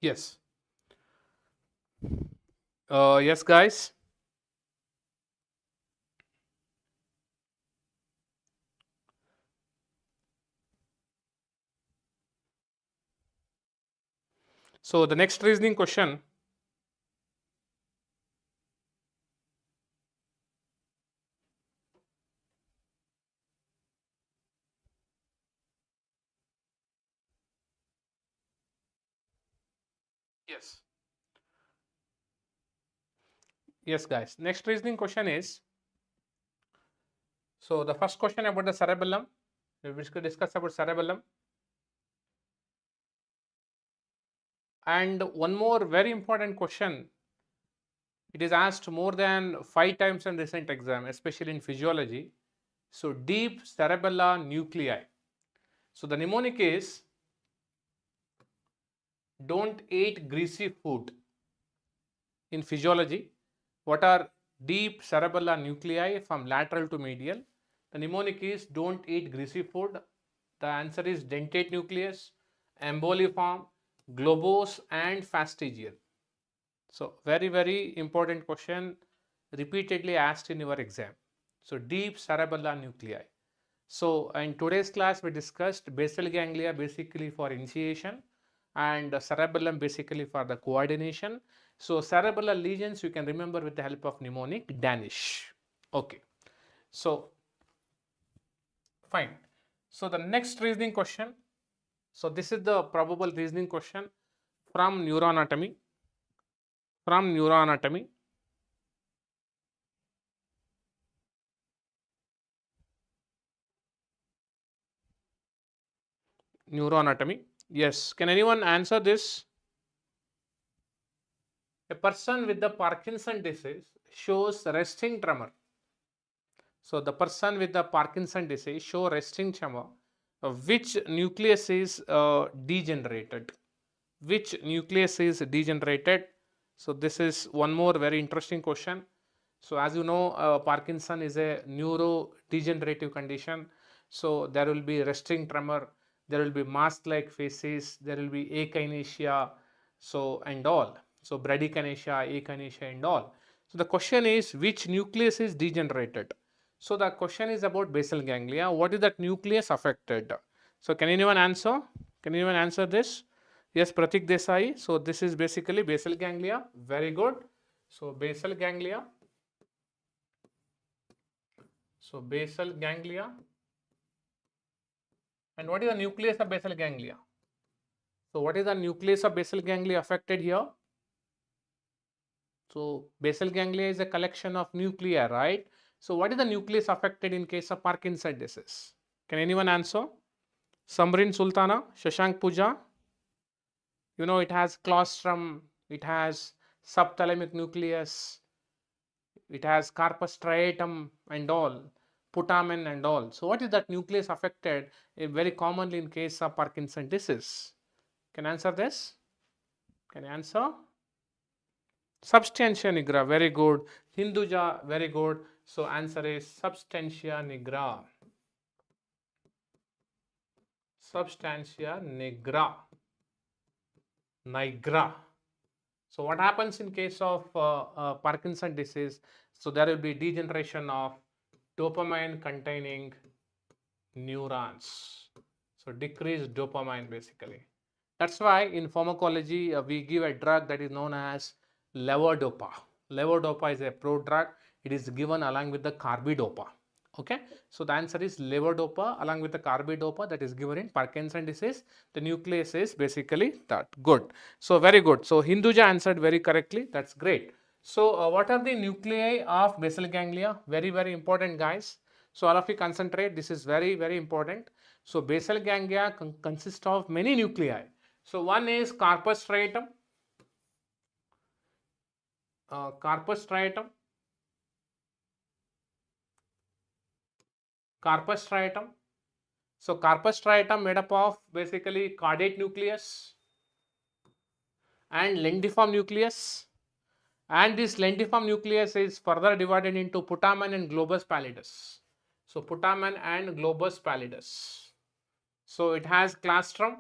Yes. Yes, guys. So the next reasoning question. Yes. Yes, guys. Next reasoning question is, so the first question about the cerebellum. We will discuss about cerebellum. And one more very important question. It is asked more than 5 times in recent exam, especially in physiology. So deep cerebellar nuclei. So the mnemonic is, don't eat greasy food. In physiology, what are deep cerebellar nuclei from lateral to medial? The mnemonic is, don't eat greasy food. The answer is dentate nucleus, emboliform, globose, and fastigial. So very, very important question, repeatedly asked in your exam. So deep cerebellar nuclei. So in today's class, we discussed basal ganglia basically for initiation and cerebellum basically for the coordination. So cerebellar lesions you can remember with the help of mnemonic Danish. Okay. So fine. So the next reasoning question. So this is the probable reasoning question from neuroanatomy. From neuroanatomy. Neuroanatomy. Yes. Can anyone answer this? A person with the Parkinson disease shows resting tremor. So the person with the Parkinson disease show resting tremor. Which nucleus is degenerated? Which nucleus is degenerated? So this is one more very interesting question. So as you know, Parkinson is a neurodegenerative condition. So there will be resting tremor, there will be mask-like faces, there will be akinesia, so and all. So bradykinesia, akinesia, and all. So the question is, which nucleus is degenerated? So the question is about basal ganglia. What is that nucleus affected? So can anyone answer? Can anyone answer this? Yes, Pratik Desai. So this is basically basal ganglia. Very good. So basal ganglia. So basal ganglia. And what is the nucleus of basal ganglia? So what is the nucleus of basal ganglia affected here? So basal ganglia is a collection of nuclei, right? So what is the nucleus affected in case of Parkinson's disease? Can anyone answer? Samrin Sultana, Shashank Puja. You know, it has claustrum, it has subthalamic nucleus, it has corpus striatum and all, putamen and all. So what is that nucleus affected very commonly in case of Parkinson disease? Can answer this? Can you answer? Substantia nigra, very good. Hinduja, very good. So answer is substantia nigra. Substantia nigra. Nigra. So what happens in case of Parkinson disease? So there will be degeneration of dopamine containing neurons. So decreased dopamine basically. That's why in pharmacology we give a drug that is known as levodopa. Levodopa is a prodrug. It is given along with the carbidopa. Okay, so the answer is levodopa along with the carbidopa that is given in Parkinson disease. The nucleus is basically that. Good. So very good. So Hinduja answered very correctly. That's great. So what are the nuclei of basal ganglia? Very, very important, guys. So all of you concentrate. This is very, very important. So basal ganglia consist of many nuclei. So one is corpus striatum. Corpus striatum. Corpus striatum. So corpus striatum made up of basically caudate nucleus and lentiform nucleus. And this lentiform nucleus is further divided into putamen and globus pallidus. So putamen and globus pallidus. So it has claustrum.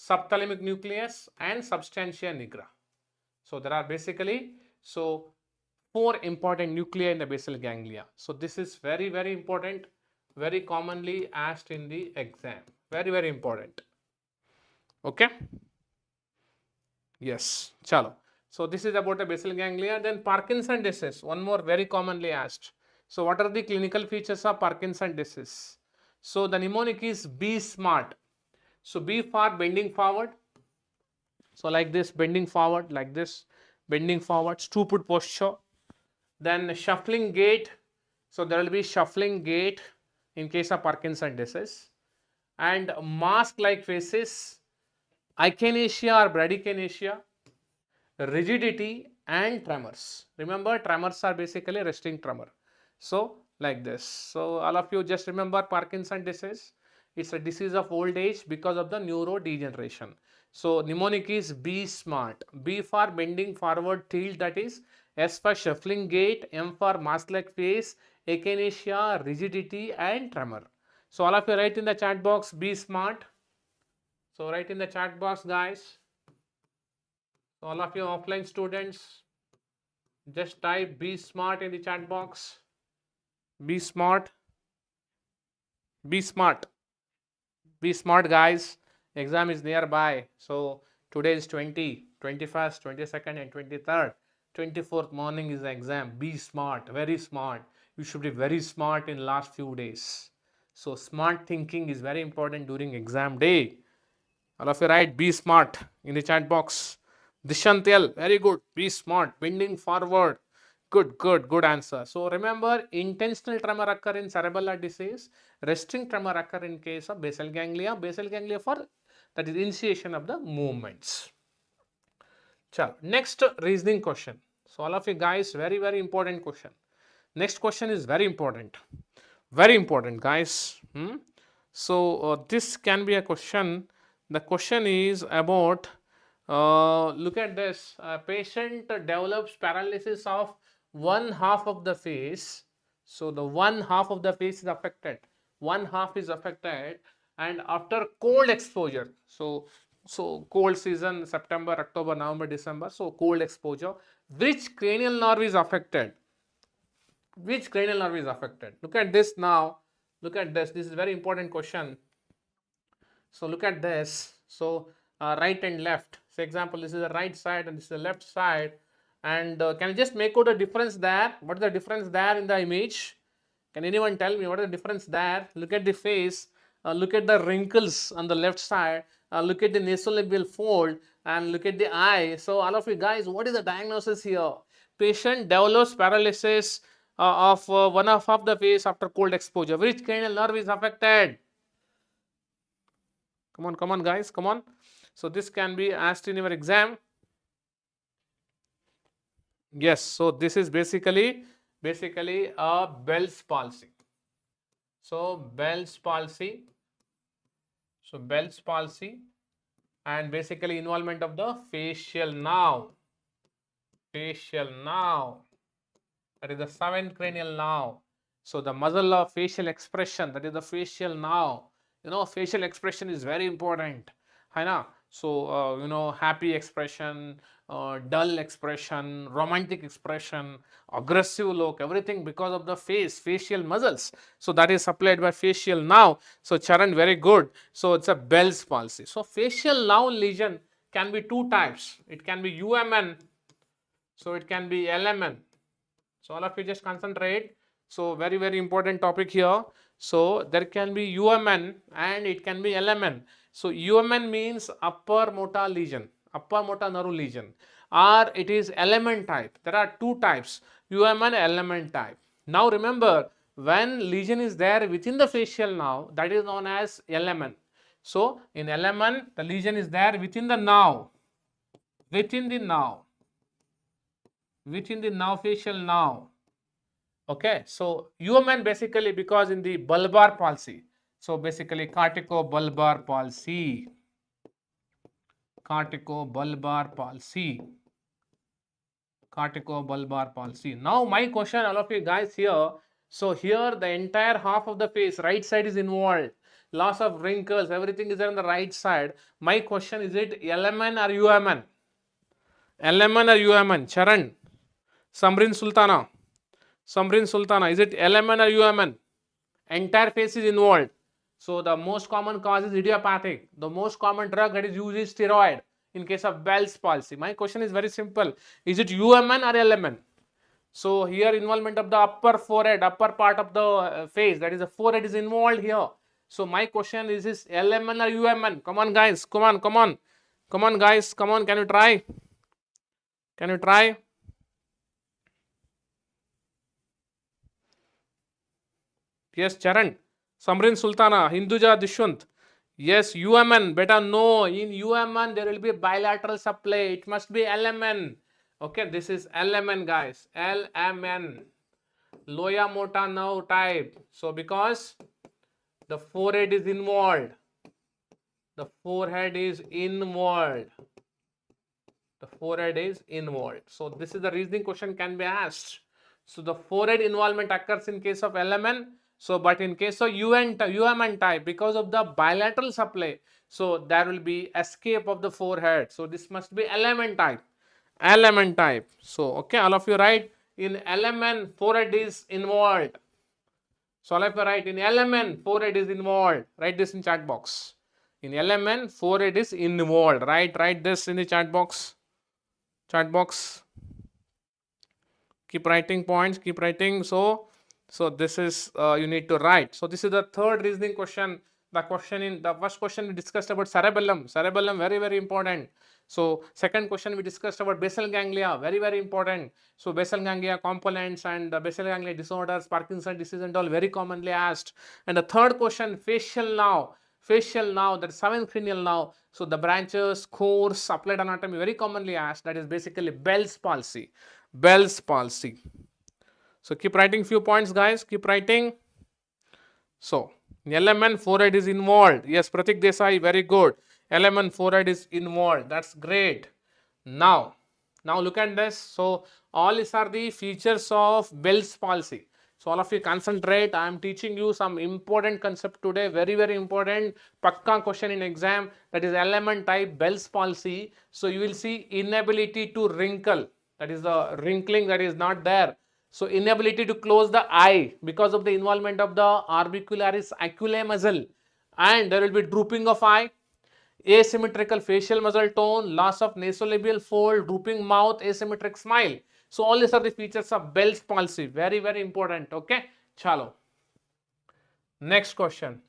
subthalamic nucleus, and substantia nigra. So there are basically four important nuclei in the basal ganglia. So this is very, very important, very commonly asked in the exam. Very, very important. Okay. Yes. Chalo. So this is about the basal ganglia. Then Parkinson disease, one more very commonly asked. So what are the clinical features of Parkinson disease? So the mnemonic is B SMART. So B for bending forward. So like this, bending forward, like this, bending forward, stupid posture. Then shuffling gait. So there will be shuffling gait in case of Parkinson disease. And mask-like faces, echinacea or bradykinesia, rigidity and tremors. Remember, tremors are basically resting tremor. So like this. So all of you just remember Parkinson disease. It's a disease of old age because of the neurodegeneration. So mnemonic is B SMART. B for bending forward tilt, that is. S for shuffling gait. M for mask-like face, echinacea, rigidity and tremor. So all of you write in the chat box B SMART. So write in the chat box, guys. So all of you offline students, just type Be Smart in the chat box. Be smart. Be smart. Be smart, guys. Exam is nearby. So today is 20, 21st, 22nd and 23rd. 24th morning is the exam. Be smart. Very smart. You should be very smart in last few days. So smart thinking is very important during exam day. All of you write Be Smart in the chat box. Dishantel, very good. Be smart. Bending forward. Good, good, good answer. So remember, intentional tremor occur in cerebellar disease. Resting tremor occur in case of basal ganglia. Basal ganglia for that is initiation of the movements. Chalo. Next reasoning question. So all of you guys, very, very important question. Next question is very important. Very important, guys. So this can be a question. The question is about, look at this, patient develops paralysis of one half of the face. So the one half of the face is affected. One half is affected, and after cold exposure. So cold season, September, October, November, December. So cold exposure. Which cranial nerve is affected? Which cranial nerve is affected? Look at this now. Look at this. This is a very important question. So look at this. So right and left. For example, this is the right side and this is the left side. And can you just make out a difference there? What is the difference there in the image? Can anyone tell me what is the difference there? Look at the face. Look at the wrinkles on the left side. Look at the nasolabial fold and look at the eye. So all of you guys, what is the diagnosis here? Patient develops paralysis of one half of the face after cold exposure. Which cranial nerve is affected? Come on, guys, come on. So this can be asked in your exam. Yes, so this is basically a Bell's palsy. So Bell's palsy. So Bell's palsy and basically involvement of the facial nerve. Facial nerve. That is the seventh cranial nerve. So the muscle of facial expression, that is the facial nerve. You know, facial expression is very important. So happy expression, dull expression, romantic expression, aggressive look, everything because of the facial muscles. So that is supplied by facial nerve. So Charan, very good. So it's a Bell's palsy. So facial nerve lesion can be two types. It can be UMN. So it can be LMN. So all of you just concentrate. So very, very important topic here. So there can be UMN and it can be LMN. So UMN means upper motor lesion, upper motor nerve lesion, or it is element type. There are two types, UMN element type. Now remember, when lesion is there within the facial nerve, that is known as LMN. So in LMN, the lesion is there within the nerve, within the nerve, facial nerve. Okay, so UMN basically because in the bulbar palsy. So basically corticobulbar palsy. Corticobulbar palsy. Corticobulbar palsy. Now my question, all of you guys here. So here the entire half of the face, right side is involved. loss of wrinkles, everything is there on the right side. My question, is it LMN or UMN? LMN or UMN? Charan, Samrin Sultana. Samrin Sultana, is it LMN or UMN? Entire face is involved. So the most common cause is idiopathic. The most common drug that is used is steroid in case of Bell's palsy. My question is very simple. Is it UMN or LMN? So here involvement of the upper forehead, upper part of the face, that is the forehead is involved here. So my question is this LMN or UMN? Come on guys, come on, come on. Come on guys, come on, can you try? Can you try? Yes, Charan. Samrin Sultana, Hinduja Dishwant. Yes, UMN, better no. In UMN, there will be bilateral supply. It must be LMN. Okay, this is LMN, guys. LMN. Loya Mota nerve type. So, because the forehead is involved. The forehead is involved. The forehead is involved. So, this is the reasoning question can be asked. So, the forehead involvement occurs in case of LMN. So, but in case of UMN type, because of the bilateral supply, so there will be escape of the forehead. So, this must be LMN type. LMN type. So, okay, all of you write in LMN, forehead is involved. So, all of you write in LMN, forehead is involved. Write this in chat box. In LMN, forehead is involved. Write this in the chat box. Chat box. Keep writing points, keep writing. So this is you need to write. So this is the third reasoning question. The question in the first question we discussed about cerebellum. Cerebellum very, very important. So second question we discussed about basal ganglia, very, very important. So basal ganglia components and the basal ganglia disorders, Parkinson's disease and all very commonly asked. And the third question, facial nerve. Facial nerve, that is seventh cranial nerve. So the branches, course, applied anatomy very commonly asked. That is basically Bell's palsy. Bell's palsy. So keep writing few points, guys. Keep writing. So LMN, forehead is involved. Yes, Pratik Desai, very good. LMN, forehead is involved. That's great. Now look at this. So all these are the features of Bell's palsy. So all of you concentrate. I am teaching you some important concept today. Very, very important. Pakka question in exam. That is LMN type Bell's palsy. So you will see inability to wrinkle. That is the wrinkling that is not there. So inability to close the eye because of the involvement of the orbicularis oculi muscle, and there will be drooping of eye, asymmetrical facial muscle tone, loss of nasolabial fold, drooping mouth, asymmetric smile. So all these are the features of Bell's palsy. Very, very important. Okay, chalo. Next question.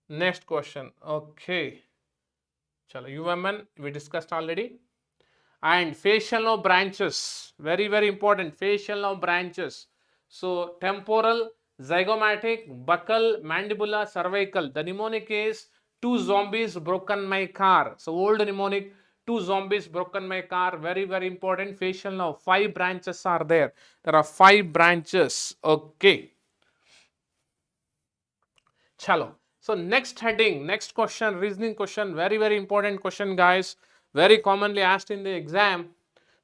Next question. Okay. Chalo. UMN we discussed already. And facial nerve branches, very, very important. Facial nerve branches. So temporal, zygomatic, buccal, mandibular, cervical. The mnemonic is two zombies broken my car. So old mnemonic, two zombies broken my car. Very, very important. Facial nerve, 5 branches are there. There are 5 branches. Okay. Chalo. So next heading, next question, reasoning question. Very, very important question, guys. Very commonly asked in the exam.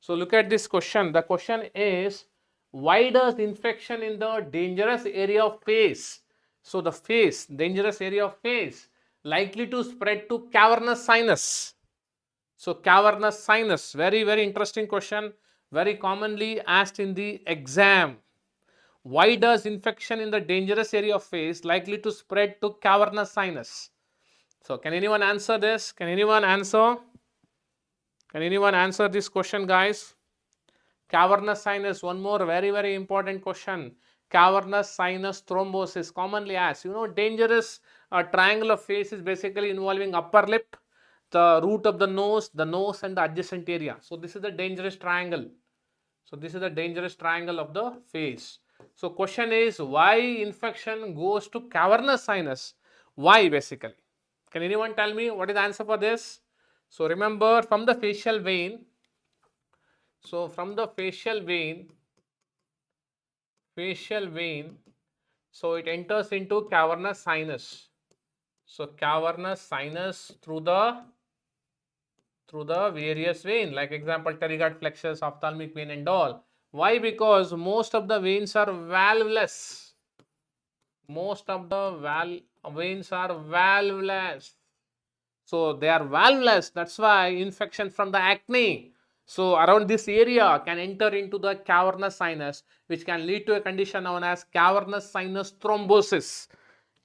So look at this question. The question is, why does infection in the dangerous area of face, so the face, dangerous area of face, likely to spread to cavernous sinus? So cavernous sinus, very, very interesting question. Very commonly asked in the exam. Why does infection in the dangerous area of face likely to spread to cavernous sinus? So can anyone answer this? Can anyone answer? Can anyone answer this question, guys? Cavernous sinus, one more very, very important question. Cavernous sinus thrombosis, commonly asked. You know, dangerous triangle of face is basically involving upper lip, the root of the nose and the adjacent area. So this is the dangerous triangle. So this is the dangerous triangle of the face. So question is, why infection goes to cavernous sinus? Why basically? Can anyone tell me what is the answer for this? So remember, from the facial vein, so from the facial vein, so it enters into cavernous sinus. So cavernous sinus through the various vein, like example pterygoid plexus, ophthalmic vein and all. Why? Because most of the veins are valveless. Most of the Veins are valveless. So they are valveless. That's why infection from the acne. So around this area can enter into the cavernous sinus, which can lead to a condition known as cavernous sinus thrombosis.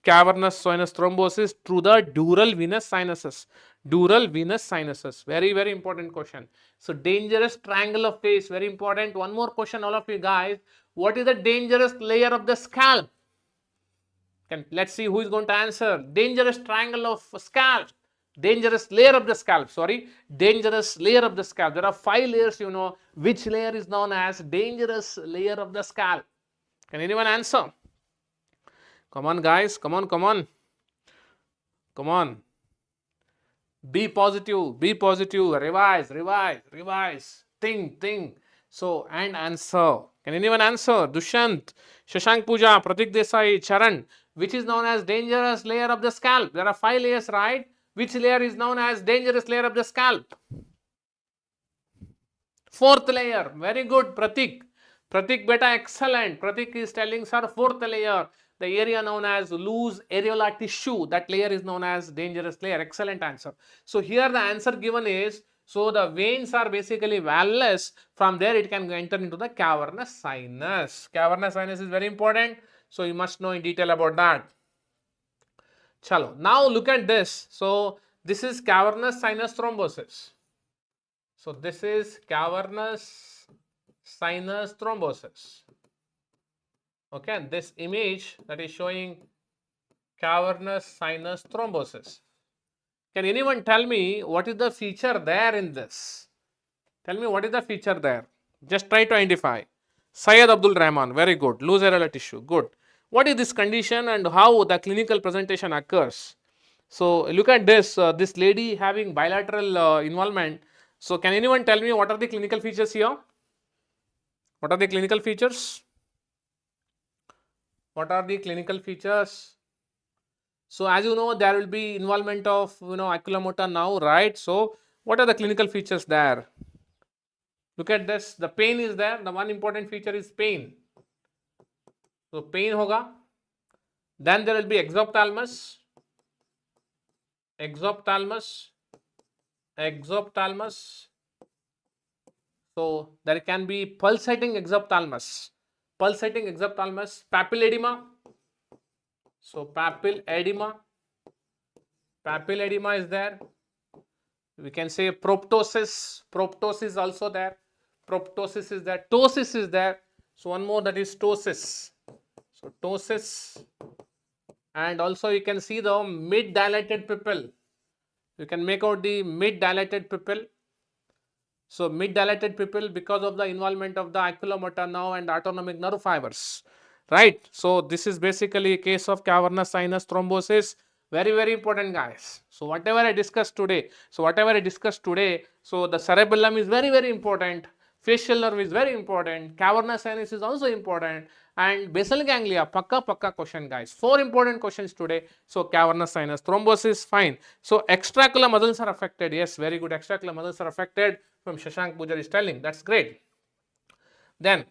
Cavernous sinus thrombosis through the dural venous sinuses. Dural venous sinuses. Very, very important question. So dangerous triangle of face. Very important. One more question, all of you guys. What is the dangerous layer of the scalp? Let's see who is going to answer. Dangerous triangle of scalp. Dangerous layer of the scalp. Sorry. Dangerous layer of the scalp. There are 5 layers, you know. Which layer is known as dangerous layer of the scalp? Can anyone answer? Come on, guys. Come on, come on. Come on. Be positive. Be positive. Revise, revise, revise. Think. So, and answer. Can anyone answer? Dushyant, Shashank Puja, Pratik Desai, Charan. Which is known as dangerous layer of the scalp? There are 5 layers, right? Which layer is known as dangerous layer of the scalp? 4th layer. Very good, Pratik. Pratik beta, excellent. Pratik is telling sir 4th layer. The area known as loose areolar tissue. That layer is known as dangerous layer. Excellent answer. So here the answer given is, so the veins are basically valveless. From there it can enter into the cavernous sinus. Cavernous sinus is very important. So you must know in detail about that. Chalo. Now look at this. So this is cavernous sinus thrombosis. So this is cavernous sinus thrombosis. Okay, and this image that is showing cavernous sinus thrombosis. Can anyone tell me what is the feature there in this? Tell me what is the feature there. Just try to identify. Syed Abdul Rahman, very good. Loose areolar tissue, good. What is this condition and how the clinical presentation occurs? So look at this, this lady having bilateral involvement. So can anyone tell me what are the clinical features here? What are the clinical features? What are the clinical features? So as you know, there will be involvement of, oculomotor now, right? So what are the clinical features there? Look at this, the pain is there. The one important feature is pain. So pain hoga. Then there will be exophthalmos. So there can be pulsating exophthalmos. Papilledema. So papilledema is there. We can say proptosis. Proptosis also there. Proptosis is there. Ptosis is there. So one more, that is ptosis. So ptosis. And also you can see the mid-dilated pupil. You can make out the mid-dilated pupil. So mid-dilated pupil because of the involvement of the oculomotor nerve and autonomic nerve fibers. Right. So this is basically a case of cavernous sinus thrombosis. Very, very important, guys. So whatever I discussed today, so the cerebellum is very, very important. Facial nerve is very important. Cavernous sinus is also important. And basal ganglia, pakka question, guys. 4 important questions today. So cavernous sinus thrombosis, fine. So extraocular muscles are affected. Yes, very good. Extraocular muscles are affected. From Shashank Pujar is telling. That's great. Then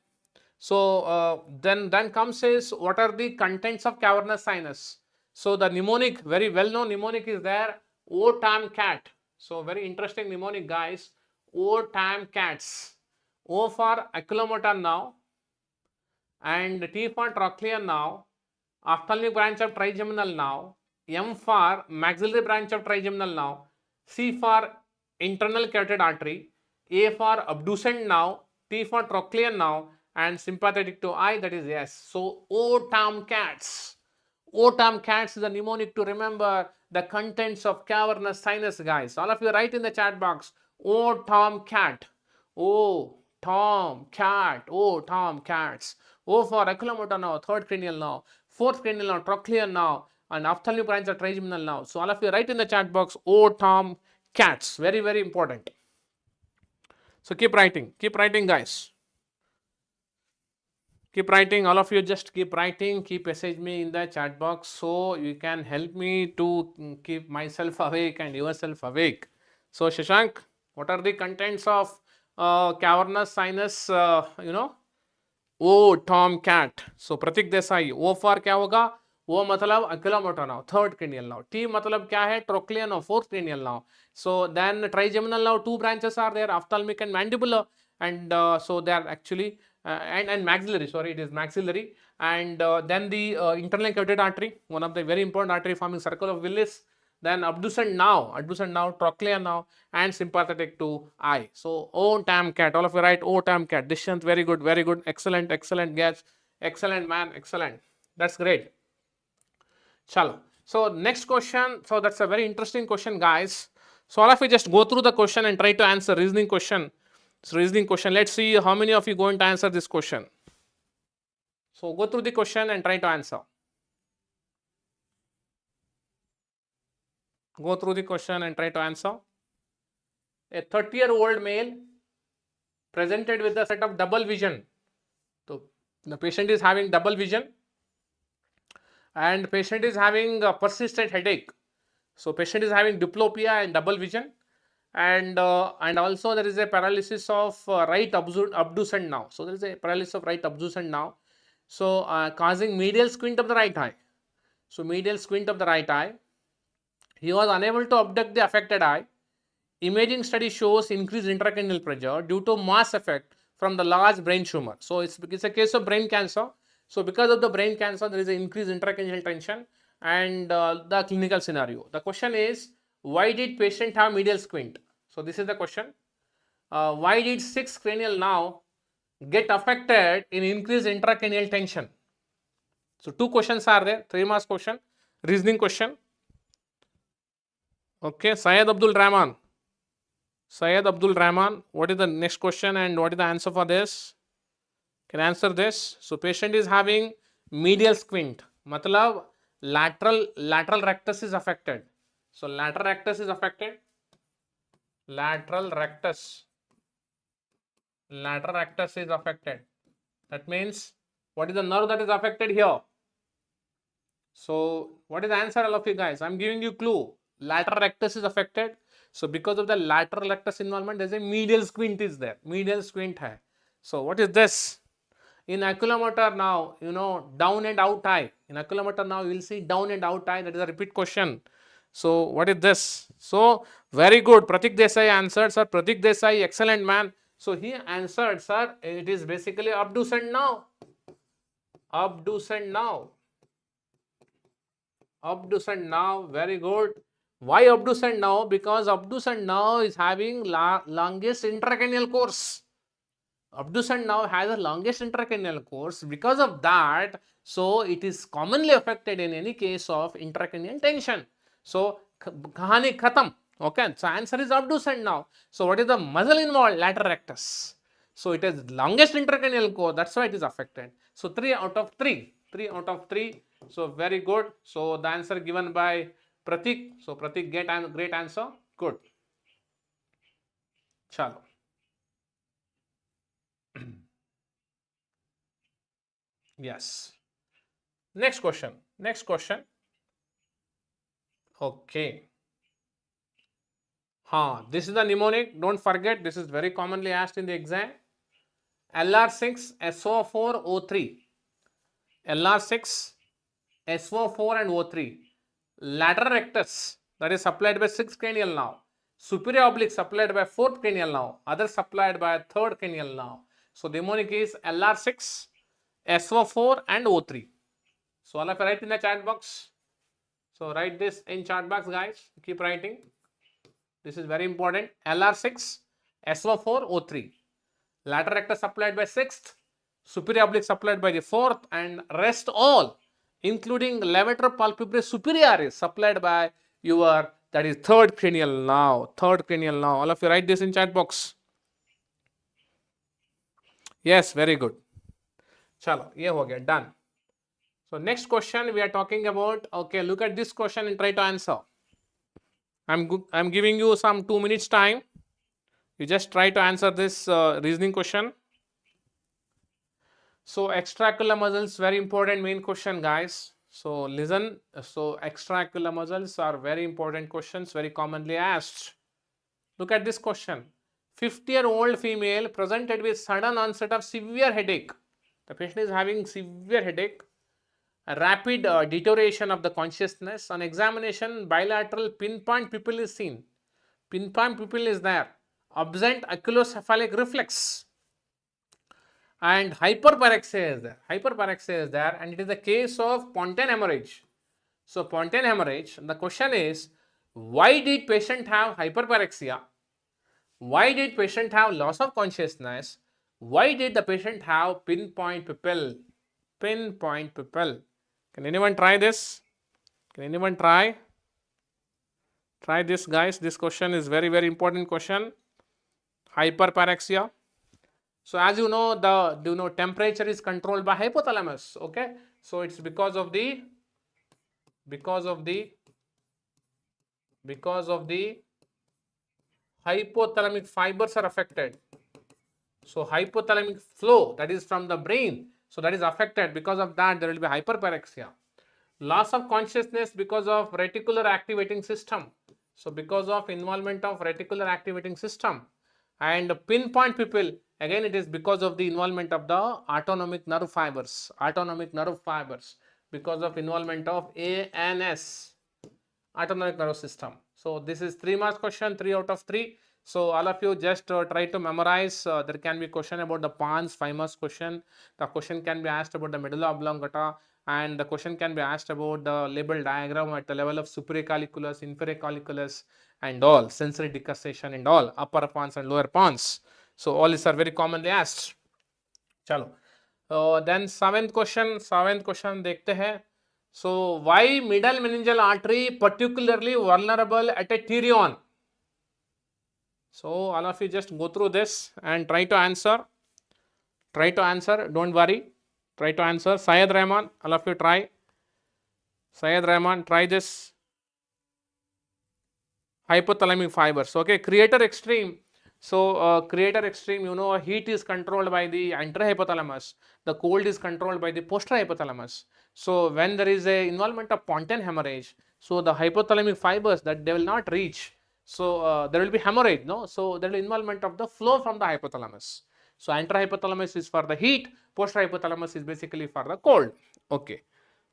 comes is, what are the contents of cavernous sinus? So the mnemonic, very well known mnemonic is there, O-tam cat. So very interesting mnemonic, guys. O-tam cats. O for oculomotor nerve and T for trochlear nerve, ophthalmic branch of trigeminal nerve, M for maxillary branch of trigeminal nerve, C for internal carotid artery, A for abducent nerve, T for trochlear nerve, and sympathetic to eye, that is S. So O-tam cats. O-tam cats is a mnemonic to remember the contents of cavernous sinus, guys. All of you write in the chat box. O-tam cat. O-tam cat. O-tam cats. O for oculomotor nerve, 3rd cranial nerve, 4th cranial nerve, trochlear nerve, and ophthalmic branch of trigeminal nerve. So all of you write in the chat box. O-tam cats. Very, very important. So keep writing, guys. Keep writing, all of you just keep writing, keep message me in the chat box so you can help me to keep myself awake and yourself awake. So Shashank, what are the contents of cavernous sinus, O-tom cat. So Pratik Desai, O for क्या होगा? O मतलब oculomotor nerve, third cranial nerve. T मतलब क्या है? Trochlear nerve, fourth cranial nerve. So then trigeminal nerve, two branches are there, ophthalmic and mandibular, and so they are actually and maxillary. Sorry, it is maxillary. And then the internal carotid artery, one of the very important artery forming circle of Willis. Then abducent nerve, trochlear nerve, and sympathetic to eye. So O tam cat, all of you write O tam cat. Dishant, very good, excellent, guess, excellent man, excellent. That's great. Chalo. So next question. So that's a very interesting question, guys. So all of you just go through the question and try to answer reasoning question. So reasoning question. Let's see how many of you going to answer this question. So go through the question and try to answer. Go through the question and try to answer. A 30-year-old male presented with a set of double vision. So the patient is having double vision and patient is having a persistent headache. So patient is having diplopia and double vision, and also there is a paralysis of right abducent nerve. So there is a paralysis of right abducent nerve. So causing medial squint of the right eye. So medial squint of the right eye. He was unable to abduct the affected eye. Imaging study shows increased intracranial pressure due to mass effect from the large brain tumor. So it's a case of brain cancer. So because of the brain cancer, there is an increased intracranial tension and the clinical scenario. The question is, why did patient have medial squint? So this is the question. Why did sixth cranial nerve get affected in increased intracranial tension? So two questions are there, 3 marks question, reasoning question. Okay, Syed Abdul Rahman. Syed Abdul Rahman, what is the next question and what is the answer for this? Can answer this. So patient is having medial squint. Matlab lateral rectus is affected. So lateral rectus is affected. Lateral rectus is affected. That means what is the nerve that is affected here? So what is the answer, all of you guys? I'm giving you clue. Lateral rectus is affected. So because of the lateral rectus involvement, there's a medial squint is there. Medial squint hai. So what is this? In oculomotor now, you know, down and out eye. In oculomotor now, you will see down and out eye. That is a repeat question. So what is this? So very good. Pratik Desai answered, sir. Pratik Desai, excellent man. So he answered, sir, it is basically abducent nerve. Abducent nerve. Abducent nerve, very good. Why abducent nerve? Because abducent nerve is having longest intracranial course. Abducent nerve has the longest intracranial course. Because of that, so it is commonly affected in any case of intracranial tension. So kahani khatam. Okay, so answer is abducent nerve. So what is the muscle involved? Lateral rectus. So it is longest intracranial course. That's why it is affected. So 3 out of 3. 3 out of 3. So very good. So the answer given by Pratik. So Pratik get a great answer. Good. Chalo. Yes. Next question. Next question. Okay. This is the mnemonic. Don't forget, this is very commonly asked in the exam. LR6 SO4 O3. LR6 SO4 and O3. Lateral rectus, that is supplied by 6th cranial nerve. Superior oblique supplied by 4th cranial nerve. Other supplied by 3rd cranial nerve. So the mnemonic is LR6, SO4 and O3. So all of you write in the chat box. So write this in chat box, guys. Keep writing. This is very important. LR6, SO4, O3. Lateral rectus supplied by 6th. Superior oblique supplied by the 4th, and rest all, including levator palpebrae superioris, supplied by your, that is 3rd cranial nerve. 3rd cranial nerve. All of you write this in chat box. Yes, very good. Chalo, ye ho gaya, done. So next question we are talking about. Okay, look at this question and try to answer. I'm giving you some 2 minutes time. You just try to answer this reasoning question. So extraocular muscles, very important main question, guys. So listen. So extraocular muscles are very important questions, very commonly asked. Look at this question. 50-year-old female presented with sudden onset of severe headache. The patient is having severe headache. a rapid deterioration of the consciousness. On examination, bilateral pinpoint pupil is seen. Pinpoint pupil is there. Absent oculocephalic reflex. And hyperparexia is there. Hyperparexia is there, and it is the case of Pontine hemorrhage. So, Pontine hemorrhage, the question is, why did patient have hyperparexia? Why did patient have loss of consciousness? Why did the patient have pinpoint pupil? Pinpoint pupil. Can anyone try this? Can anyone try? Try this, guys. This question is very, very important question. Hyperparexia. So as you know, the temperature is controlled by hypothalamus. Okay. So it's because of the hypothalamic fibers are affected. So hypothalamic flow, that is from the brain, so that is affected. Because of that, there will be hyperparexia. Loss of consciousness because of reticular activating system. So because of involvement of reticular activating system. And pinpoint pupil, again it is because of the involvement of the autonomic nerve fibers. Autonomic nerve fibers, because of involvement of ANS, autonomic nerve system. So this is 3 marks question, 3 out of 3. So all of you just try to memorize. There can be question about the pons, 5 marks question. The question can be asked about the medulla oblongata, and the question can be asked about the label diagram at the level of superior colliculus, inferior colliculus, and all, sensory decussation and all, upper pons and lower pons. So all these are very commonly asked. Chalo. Then seventh question dekhte hai. So why middle meningeal artery particularly vulnerable at a pterion? So all of you just go through this and try to answer. Don't worry. Try to answer. Syed Rahman, all of you try. Syed Rahman, try this. Hypothalamic fibers. Okay, creator extreme. So creator extreme, you know, heat is controlled by the anterior hypothalamus. The cold is controlled by the posterior hypothalamus. So when there is a involvement of Pontine hemorrhage, so the hypothalamic fibers that they will not reach. So there will be hemorrhage, no? So there will be involvement of the flow from the hypothalamus. So anterior hypothalamus is for the heat, posterior hypothalamus is basically for the cold. Okay.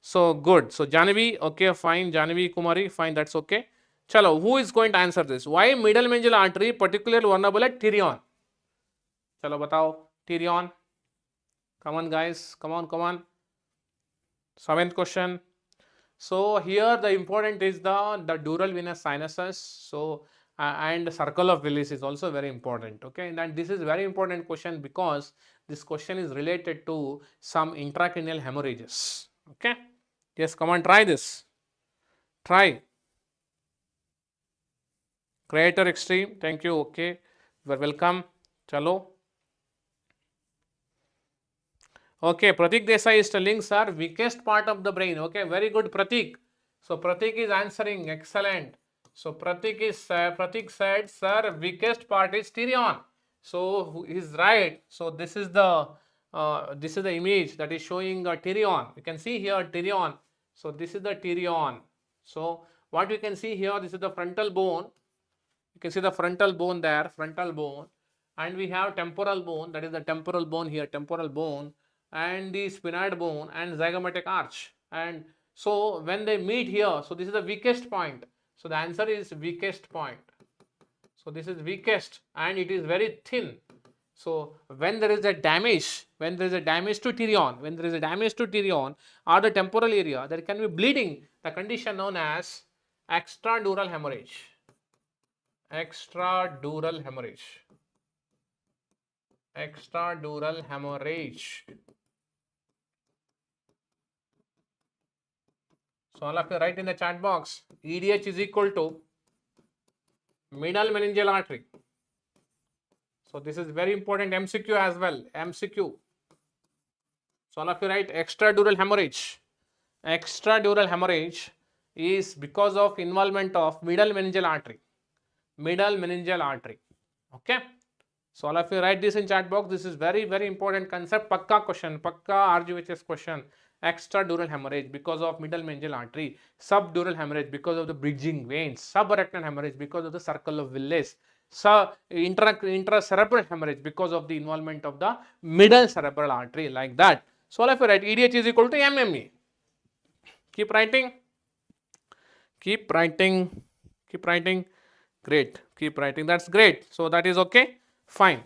So good. So Janavi, okay, fine. Janavi Kumari, fine, that's okay. Chalo, who is going to answer this? Why middle meningeal artery particularly vulnerable at pterion? Chalo, batao. Pterion. Come on, guys. Come on. Seventh question. So here the important is the dural venous sinuses. So and circle of Willis is also very important. Okay, and this is very important question because this question is related to some intracranial hemorrhages. Okay. Yes, come on, try this. Try. Creator extreme, thank you. Okay, you are welcome. Chalo. Okay, Pratik Desai is telling, sir, weakest part of the brain. Okay, very good, Pratik. So Pratik is answering, excellent. So Pratik said, sir, weakest part is pterion. So he is right. So this is the image that is showing a pterion. You can see here pterion. So this is the pterion. So what you can see here, this is the frontal bone. You can see the frontal bone there, frontal bone, and we have temporal bone, that is the temporal bone here, temporal bone, and the sphenoid bone and zygomatic arch. And so when they meet here, so this is the weakest point. So the answer is weakest point. So this is weakest and it is very thin. So when there is a damage, to pterion, or the temporal area, there can be bleeding, the condition known as extradural hemorrhage. Extradural hemorrhage. So all of you write in the chat box, EDH is equal to middle meningeal artery. So this is very important MCQ as well, MCQ. So all of you write extradural hemorrhage. Extradural hemorrhage is because of involvement of middle meningeal artery. Okay. So all of you write this in chat box. This is very, very important concept. Pakka question, pakka RGUHS question. Extradural hemorrhage because of middle meningeal artery. Subdural hemorrhage because of the bridging veins. Subarachnoid hemorrhage because of the circle of Willis. Intracerebral hemorrhage because of the involvement of the middle cerebral artery, like that. So all of you write EDH is equal to MME. Keep writing. Keep writing. Keep writing. Great. Keep writing. That's great. So that is okay. Fine.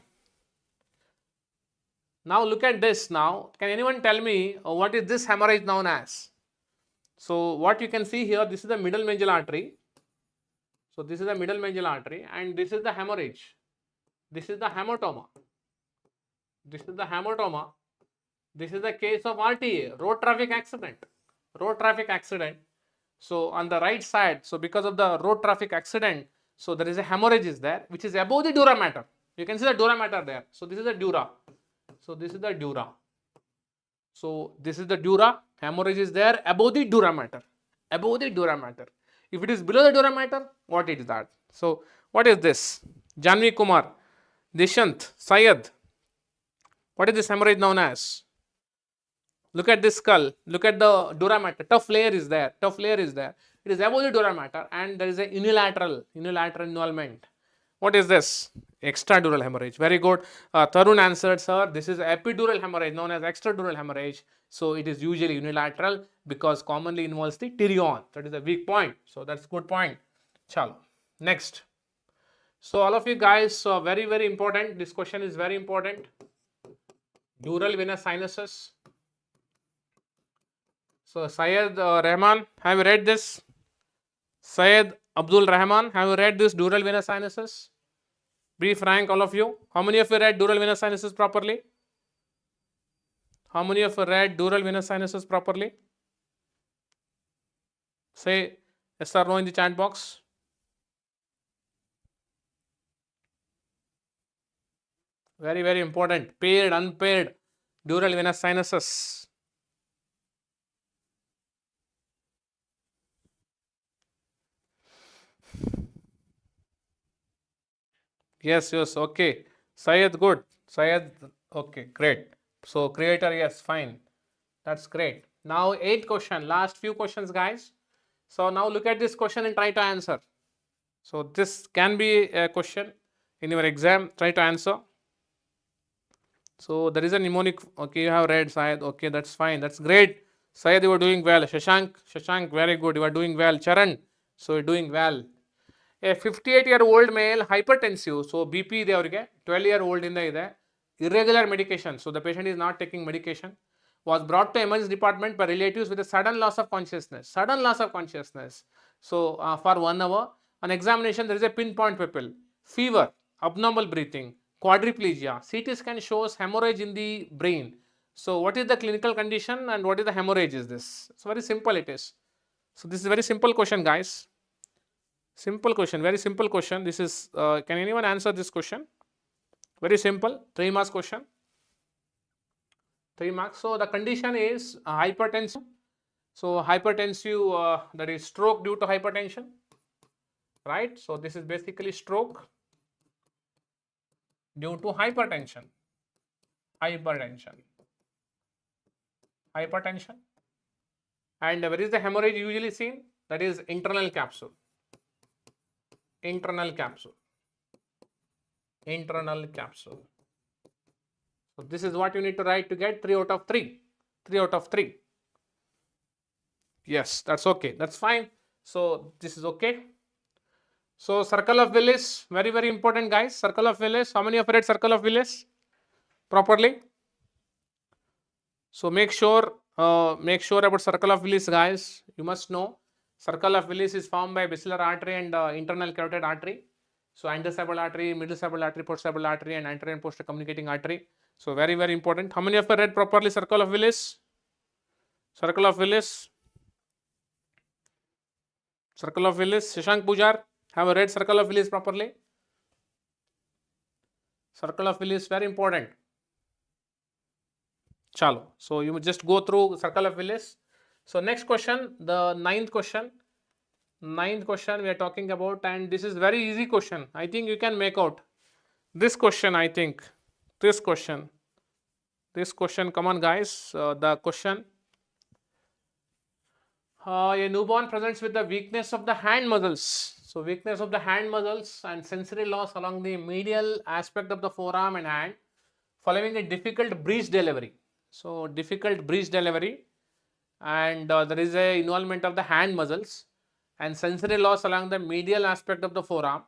Now look at this now. Can anyone tell me what is this hemorrhage known as? So what you can see here, this is the middle meningeal artery. So this is the middle meningeal artery and this is the hemorrhage. This is the hematoma. This is the hematoma. This is the case of RTA, road traffic accident. Road traffic accident. So on the right side, so because of the road traffic accident, so there is a hemorrhage is there, which is above the dura mater. You can see the dura mater there. So this is the dura. So this is the dura. So this is the dura. Hemorrhage is there above the dura mater. Above the dura mater. If it is below the dura mater, what is that? So what is this? Janvi Kumar, Dishant, Syed. What is this hemorrhage known as? Look at this skull. Look at the dura mater. Tough layer is there. Tough layer is there. It is above the dura mater and there is a unilateral involvement. What is this? Extradural hemorrhage. Very good. Tarun answered, sir. This is epidural hemorrhage known as extradural hemorrhage. So it is usually unilateral because commonly involves the tirion. That is a weak point. So that's good point. Chalo. Next. So all of you guys, very, very important. This question is very important. Dural venous sinuses. So Syed Rahman, have you read this? Syed Abdul Rahman, have you read this dural venous sinuses? Be frank, all of you. How many of you read dural venous sinuses properly? How many of you read dural venous sinuses properly? Say yes or no in the chat box. Very, very important. Paired, unpaired dural venous sinuses. Yes, okay. Syed, good. Syed, okay, great. So creator, yes, fine. That's great. Now 8th question, last few questions, guys. So now look at this question and try to answer. So this can be a question in your exam. Try to answer. So there is a mnemonic. Okay, you have read, Syed. Okay, that's fine. That's great. Syed, you are doing well. Shashank, very good. You are doing well. Charan, so you're doing well. A 58-year-old male hypertensive, so BP ಇದೆ ಅವರಿಗೆ 12-year-old ಇಂದ ಇದೆ, irregular medication, so the patient is not taking medication, was brought to emergency department by relatives with a sudden loss of consciousness. So for 1 hour on examination there is a pinpoint pupil, fever, abnormal breathing, quadriplegia, CT scan shows hemorrhage in the brain. So what is the clinical condition and what is the hemorrhage is this? It's very simple it is. So this is a very simple question, guys. Simple question, very simple question. This is, can anyone answer this question? Very simple, 3 marks question. 3 marks. So the condition is hypertensive. So hypertensive, that is stroke due to hypertension, right? So this is basically stroke due to hypertension. And where is the hemorrhage usually seen? That is internal capsule. So this is what you need to write to get 3 out of 3. Yes, that's okay, that's fine. So this is okay. So circle of Willis, very, very important, guys. Circle of Willis, how many of you read circle of Willis properly? So make sure about circle of Willis, guys. You must know circle of Willis is formed by basilar artery and internal carotid artery. So antecerebral artery, middle cerebral artery, postcerebral artery, and anterior and posterior communicating artery. So very, very important. How many of you read properly circle of Willis? Circle of Willis. Shashank Pujar, have you read circle of Willis properly? Circle of Willis, very important. Chalo. So you just go through circle of Willis. So next question, the 9th question. 9th question we are talking about, and this is very easy question. I think you can make out this question. I think this question. Come on, guys. The question. A newborn presents with the weakness of the hand muscles. So weakness of the hand muscles and sensory loss along the medial aspect of the forearm and hand following a difficult breech delivery. So difficult breech delivery. and there is a involvement of the hand muscles and sensory loss along the medial aspect of the forearm.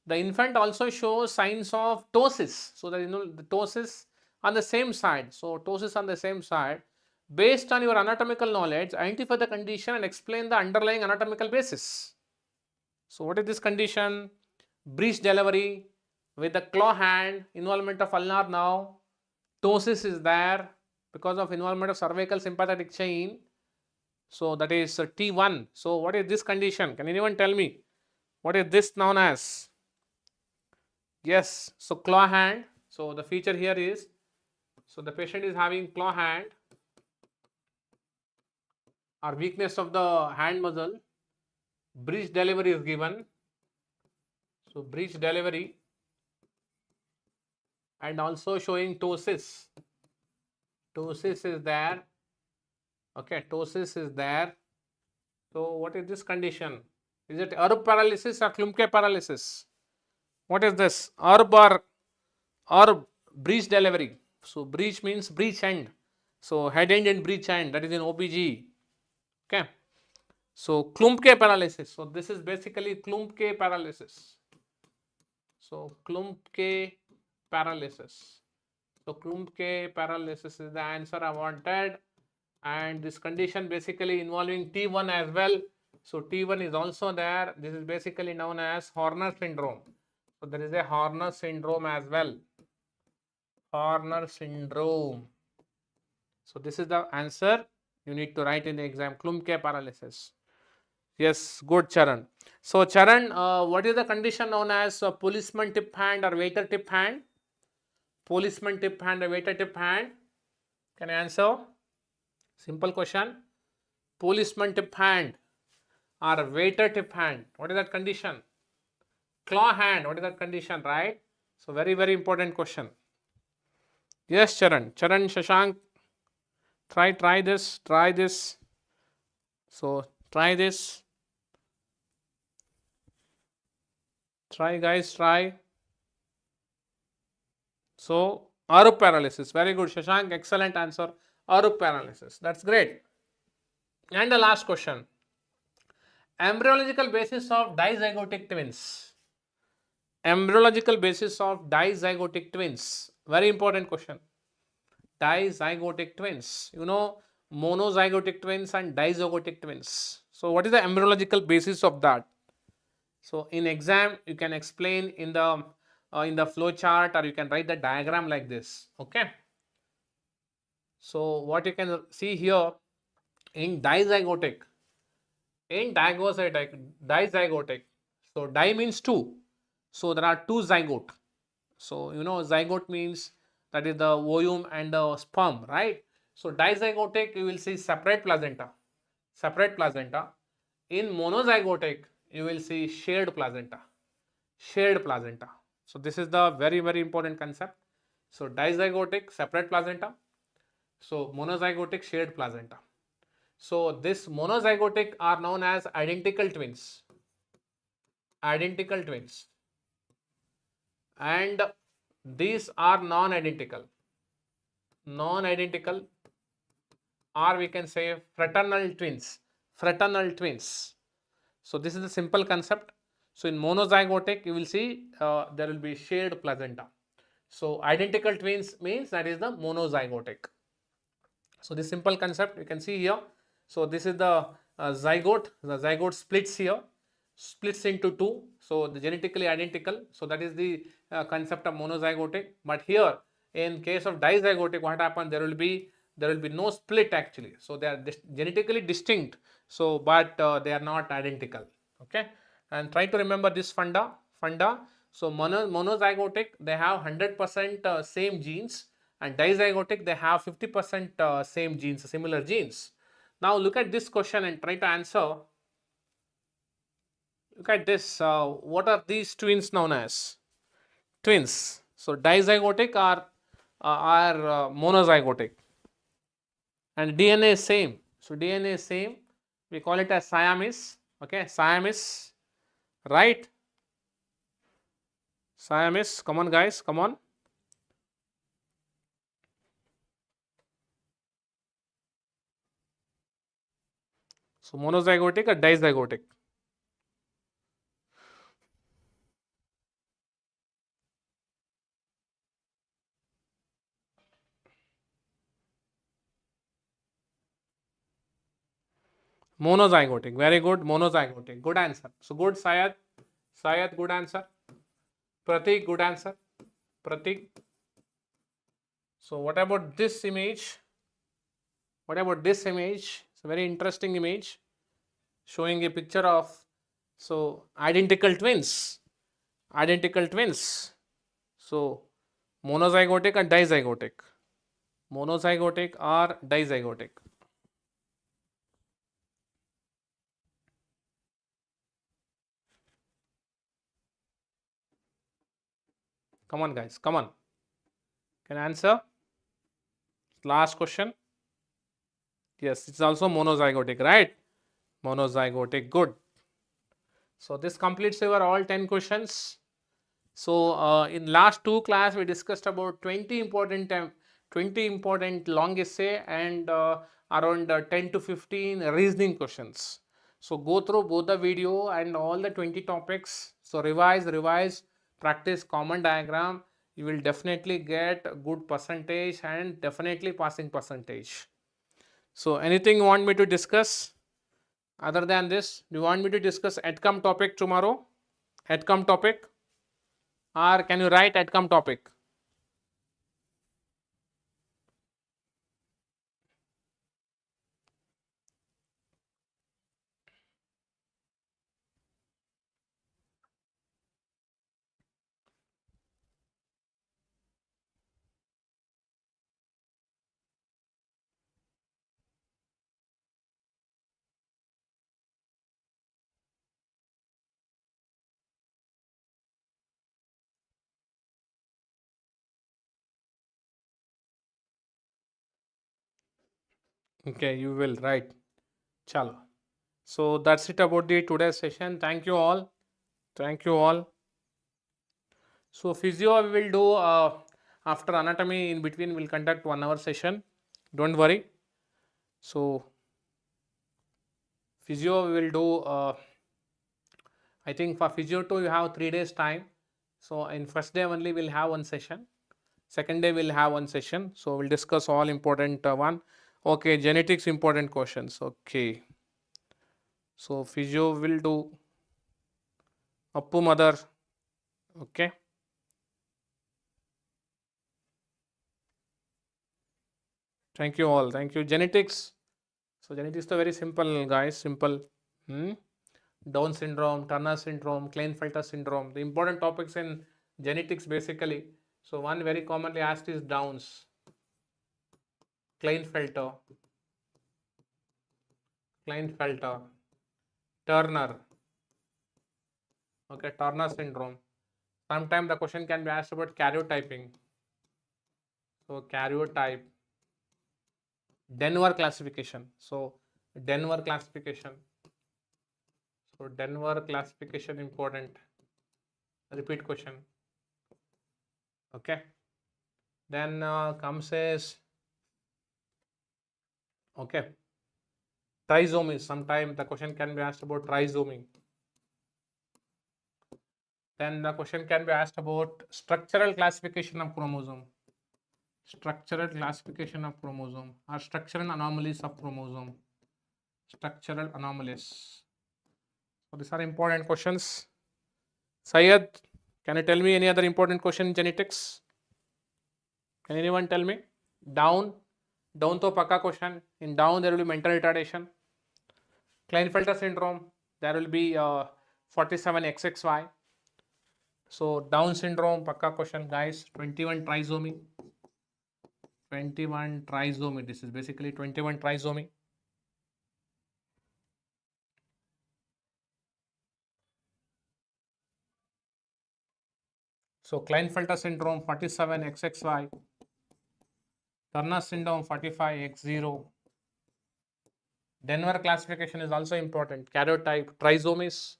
The infant also shows signs of ptosis. So that the ptosis on the same side. So ptosis on the same side. Based on your anatomical knowledge, identify the condition and explain the underlying anatomical basis. So what is this condition? Breech delivery with the claw hand, involvement of ulnar nerve, ptosis is there because of involvement of cervical sympathetic chain. So that is T1. So what is this condition? Can anyone tell me? What is this known as? Yes, so claw hand. So the feature here is, so the patient is having claw hand or weakness of the hand muscle. Breech delivery is given. So breech delivery and also showing ptosis. Ptosis is there. Okay, ptosis is there. So what is this condition? Is it herb paralysis or Klumpke paralysis? What is this? Herb or breech delivery? So breech means breech end. So head end and breech end, that is in OBG. Okay. So Klumpke paralysis. So this is basically Klumpke paralysis. So Klumpke paralysis. So Klumpke paralysis is the answer I wanted. And this condition basically involving T1 as well. So T1 is also there. This is basically known as Horner syndrome. So there is a Horner syndrome as well. Horner syndrome. So this is the answer you need to write in the exam. Klumpke paralysis. Yes, good, Charan. So Charan, what is the condition known as policeman tip hand or waiter tip hand? Policeman tip hand or waiter tip hand? Can I answer? Simple question. Policeman tip hand or waiter tip hand. What is that condition? Claw hand. What is that condition, right? So very, very important question. Yes, Charan. Charan, Shashank. Try this. Try this. So try this. Try, guys. Try. So Arup paralysis. Very good, Shashank. Excellent answer. Arup paralysis. That's great. And the last question. Embryological basis of dizygotic twins. Embryological basis of dizygotic twins. Very important question. Dizygotic twins. You know, monozygotic twins and dizygotic twins. So what is the embryological basis of that? So in exam, you can explain in the flow chart, or you can write the diagram like this. Okay. So what you can see here in dizygotic, dizygotic. So di means two. So there are two zygote. So you know zygote means that is the ovum and the sperm, right? So dizygotic you will see separate placenta. Separate placenta. In monozygotic you will see shared placenta. Shared placenta. So this is the very, very important concept. So dizygotic separate placenta. So monozygotic shared placenta. So this monozygotic are known as identical twins. Identical twins. And these are non-identical. Non-identical, or we can say fraternal twins. Fraternal twins. So this is the simple concept. So in monozygotic, you will see there will be shared placenta. So identical twins means that is the monozygotic. So this simple concept you can see here. So this is the zygote. The zygote splits here, splits into two. So the genetically identical. So that is the concept of monozygotic. But here in case of dizygotic, what happens? There will be no split actually. So they are genetically distinct. So but they are not identical. Okay. And try to remember this funda. So monozygotic, they have 100% same genes, and dizygotic they have 50% same genes, similar genes. Now look at this question and try to answer. Look at this. What are these twins known as? Twins. So dizygotic or monozygotic, and DNA is same. So DNA is same. We call it as Siamese. Okay, Siamese, right? Siamese. Come on, guys. Come on. So monozygotic or dizygotic? Monozygotic. Very good. Monozygotic. Good answer. So good, Sayed. Sayed, good answer. Pratik, good answer. Pratik. So what about this image? What about this image? It's a very interesting image showing a picture of identical twins. Identical twins. So monozygotic or dizygotic? Monozygotic or dizygotic? Come on, guys. Come on. Can answer? Last question. Yes, it's also monozygotic, right? Monozygotic. Good. So this completes our all 10 questions. So in last two class we discussed about 20 important long essay and around 10 to 15 reasoning questions. So go through both the video and all the 20 topics. So revise, practice common diagram. You will definitely get a good percentage and definitely passing percentage. So anything you want me to discuss other than this? Do you want me to discuss outcome topic tomorrow? Outcome topic? Or can you write outcome topic? Okay, you will write. Chalo. So that's it about the today's session. Thank you all. Thank you all. So physio we will do after anatomy. In between we'll conduct 1 hour session. Don't worry. So physio we will do I think for physio 2 you have 3 days time. So in first day only we'll have one session. Second day we'll have one session. So we'll discuss all important one. Okay, genetics important questions. Okay. So physio will do Appu mother. Okay. Thank you all. Thank you. Genetics. So genetics is very simple, guys. Simple. Down syndrome, Turner syndrome, Klinefelter syndrome. The important topics in genetics basically. So one very commonly asked is Downs, Klinefelter, Turner. Okay, Turner syndrome. Sometimes the question can be asked about karyotyping. So karyotype, Denver classification. So Denver classification. So Denver classification important. Repeat question. Okay. Then comes as okay. Trisomy. Sometimes the question can be asked about trisomy. Then the question can be asked about structural classification of chromosome. Structural classification of chromosome or structural anomalies of chromosome. Structural anomalies. So these are important questions. Syed, can you tell me any other important question in genetics? Can anyone tell me? Down to paka question. In Down there will be mental retardation. Klinefelter syndrome, there will be 47XXY. So Down syndrome, paka question, guys. 21 trisomy. 21 trisomy. This is basically 21 trisomy. So Klinefelter syndrome 47XXY. Turner syndrome 45X0. Denver classification is also important. Karyotype, trisomies,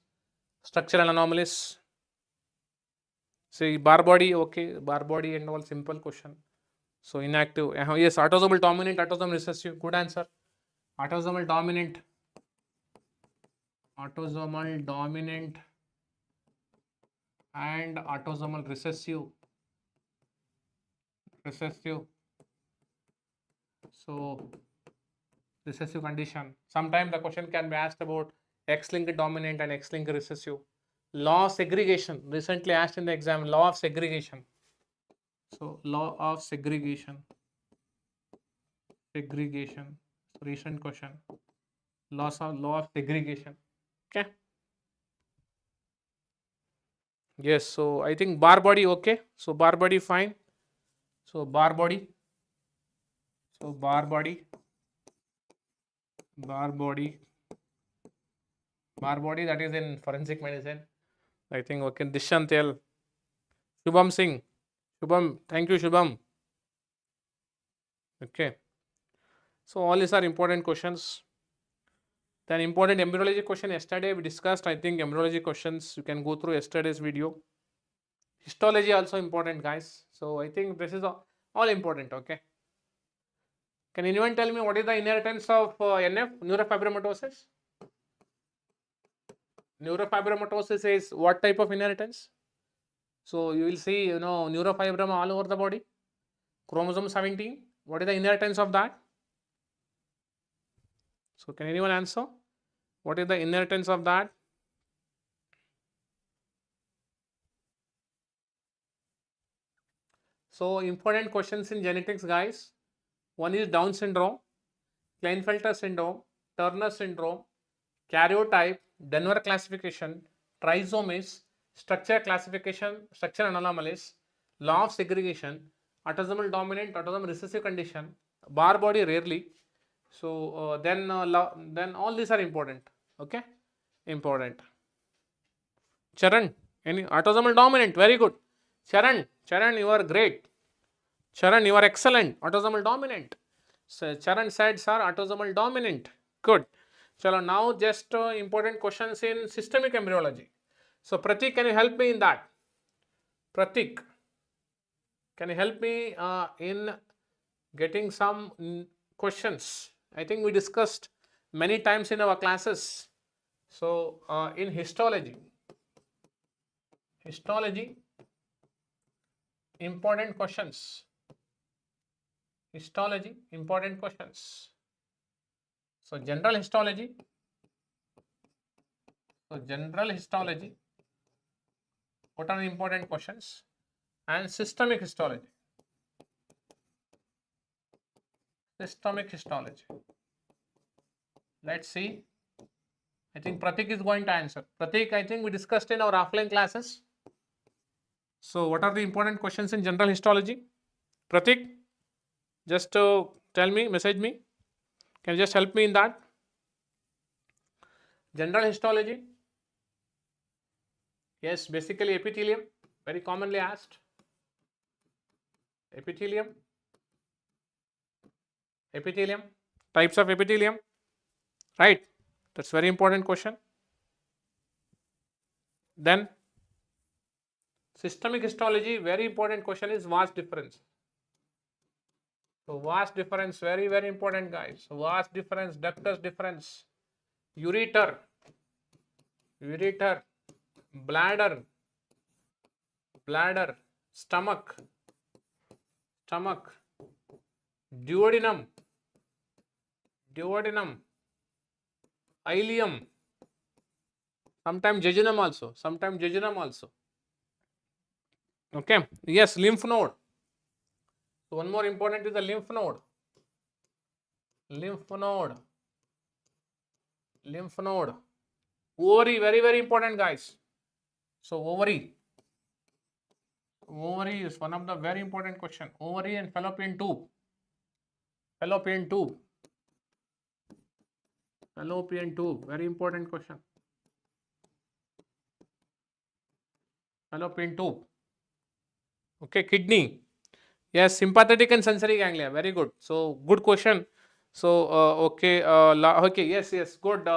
structural anomalies. See, bar body, okay, bar body and all simple question. So inactive, yes, autosomal dominant, autosomal recessive, good answer. Autosomal dominant, autosomal dominant and autosomal recessive. So recessive condition. Sometimes the question can be asked about X-linked dominant and X-linked recessive. Law of segregation, recently asked in the exam, law of segregation. So law of segregation, recent question, law of segregation. Okay. Yes, so I think bar body okay. So bar body fine. So bar body. So bar body. That is in forensic medicine. I think okay. Dishantel. Shubham Singh. Shubham, thank you, Shubham. Okay. So all these are important questions. Then important embryology question yesterday we discussed. I think embryology questions you can go through yesterday's video. Histology also important, guys. So I think this is all important. Okay. Can anyone tell me what is the inheritance of NF, neurofibromatosis? Neurofibromatosis is what type of inheritance? So you will see, neurofibroma all over the body. Chromosome 17. What is the inheritance of that? So can anyone answer? What is the inheritance of that? So important questions in genetics, guys. One is Down syndrome, Klinefelter syndrome, Turner syndrome, karyotype, Denver classification, trisomies, structure classification, structure anomalies, law of segregation, autosomal dominant, autosomal recessive condition, bar body rarely. So then all these are important. Okay, important. Charan, any autosomal dominant? Very good. Charan, you are great. Charan, you are excellent. Autosomal dominant. So Charan said, sir, autosomal dominant. Good. Chalo, now just important questions in systemic embryology. So Pratik, can you help me in that? Pratik, can you help me in getting some questions? I think we discussed many times in our classes. So in histology, important questions. Histology, important questions. So general histology. What are the important questions? And systemic histology. Let's see. I think Pratik is going to answer. Pratik, I think we discussed in our offline classes. So what are the important questions in general histology? Pratik, just tell me, message me. Can you just help me in that? General histology. Yes, basically epithelium, very commonly asked. Epithelium, types of epithelium, right? That's very important question. Then systemic histology, very important question is VAS difference. So VAS difference, very, very important, guys. VAS difference, ductus difference, ureter, bladder, stomach, duodenum, ileum, sometimes jejunum also. Okay. Yes, lymph node. So one more important is the lymph node. Ovary, very, very important, guys. So ovary is one of the very important question. Ovary and fallopian tube. Fallopian tube, very important question. Fallopian tube. Okay, kidney. Yes, sympathetic and sensory ganglia. Very good. So good question. So okay, yes, good.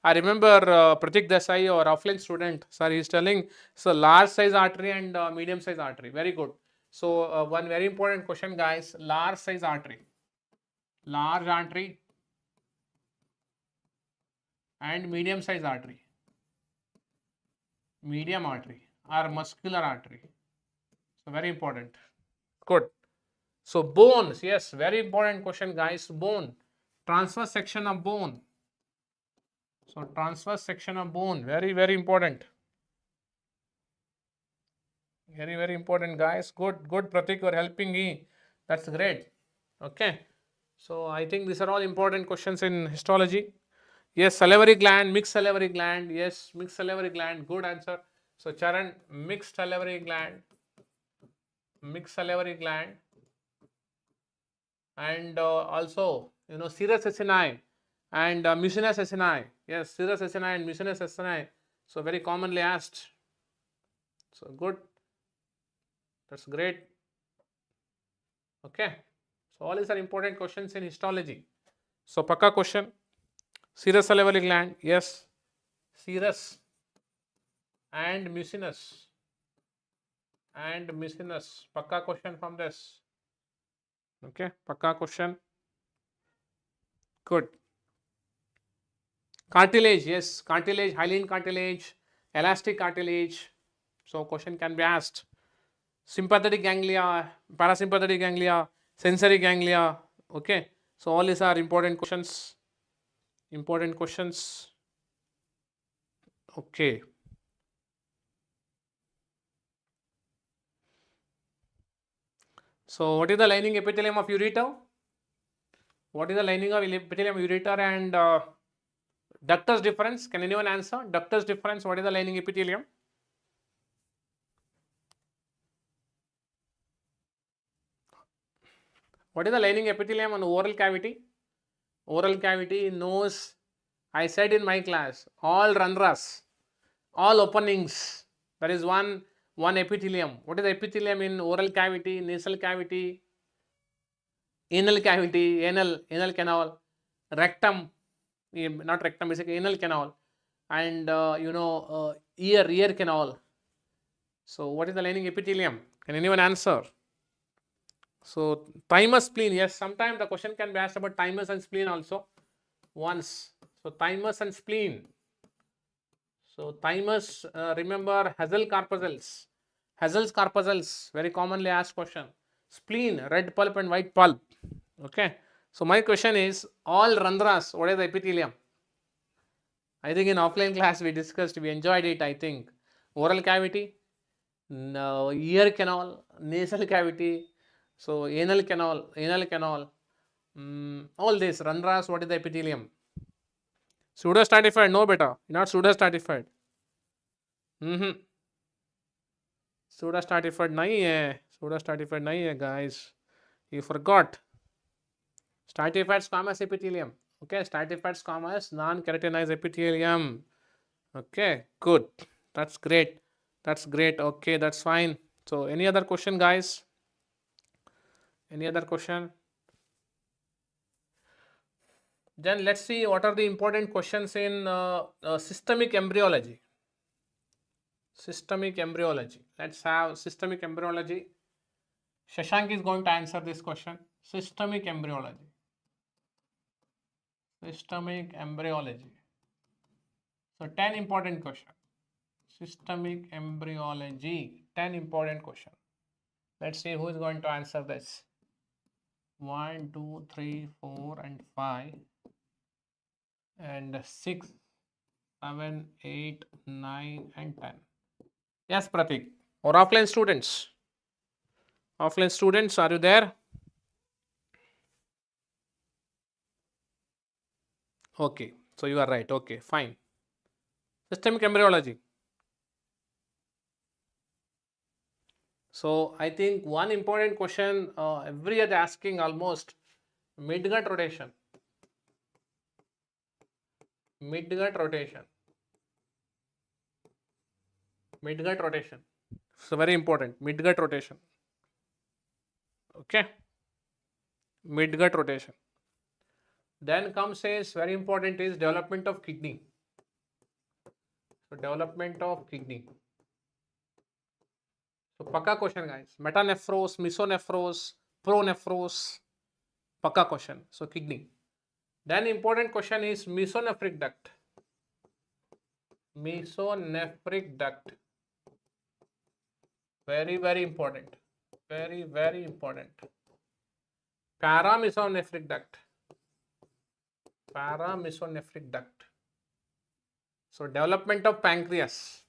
I remember Pratik Desai, our offline student, sir, he is telling, so large size artery and medium size artery. Very good. So one very important question, guys, large size artery. and medium size artery, medium artery or muscular artery. So very important. Good. So bones, yes, very important question, guys. Bone, transverse section of bone. So transverse section of bone, very important. Very important, guys. Good, Pratik, you are helping me. That's great. Okay. So I think these are all important questions in histology. Yes, salivary gland, mixed salivary gland. Yes, mixed salivary gland. Good answer. So Charan, mixed salivary gland, and also serous acini and mucinous acini. Yes, serous acini and mucinous acini. So very commonly asked. So good. That's great. Okay. So all these are important questions in histology. So pakka question. Serous salivary gland. Yes. Serous and mucinous. Pakka question from this. Okay. Pakka question. Good. Cartilage. Yes. Cartilage. Hyaline cartilage. Elastic cartilage. So question can be asked. Sympathetic ganglia, parasympathetic ganglia, sensory ganglia. Okay. So all these are important questions. Okay. So what is the lining epithelium of ureter? What is the lining of epithelium of ureter and ductus differens? Can anyone answer? Ductus differens, what is the lining epithelium? What is the lining epithelium on oral cavity? Oral cavity, nose. I said in my class, all ranras, all openings. There is one epithelium. What is the epithelium in oral cavity, nasal cavity, anal cavity, anal canal, rectum, not rectum, basically anal canal, and ear canal. So what is the lining epithelium? Can anyone answer? So thymus, spleen. Yes, sometimes the question can be asked about thymus and spleen also once. So thymus and spleen. So thymus, remember Hazel corpuscles. Hazel's corpuscles, very commonly asked question. Spleen, red pulp and white pulp. Okay. So my question is, all randhras, what is the epithelium? I think in offline class we discussed, we enjoyed it, I think. Oral cavity, ear canal, nasal cavity, so anal canal, all this, randhras, what is the epithelium? Pseudostratified, no beta, not pseudostratified. Pseudostratified nahi hai guys, you forgot. Stratified squamous epithelium. Okay, stratified squamous non-keratinized epithelium. Okay, good. That's great. Okay, that's fine. So any other question, guys? Any other question? Then let's see what are the important questions in systemic embryology. Let's have systemic embryology. Shashank is going to answer this question. Systemic embryology. So 10 important questions. Systemic embryology, 10 important questions. Let's see who is going to answer this. 1, 2, 3, 4 and 5 and 6, 7, 8, 9 and 10. Yes, Pratik. Or offline students? Offline students, are you there? Okay, so you are right. Okay, fine. Systemic embryology. So I think one important question every year asking almost, midgut rotation. So very important, midgut rotation. Okay, midgut rotation. Then comes is very important is development of kidney. So development of kidney. So pakka question, guys. Metanephros, mesonephros, pronephros. Pakka question. So kidney. Then important question is mesonephric duct. Mesonephric duct. Very, very important. Very, very important. Paramesonephric duct. Paramesonephric duct. So development of pancreas.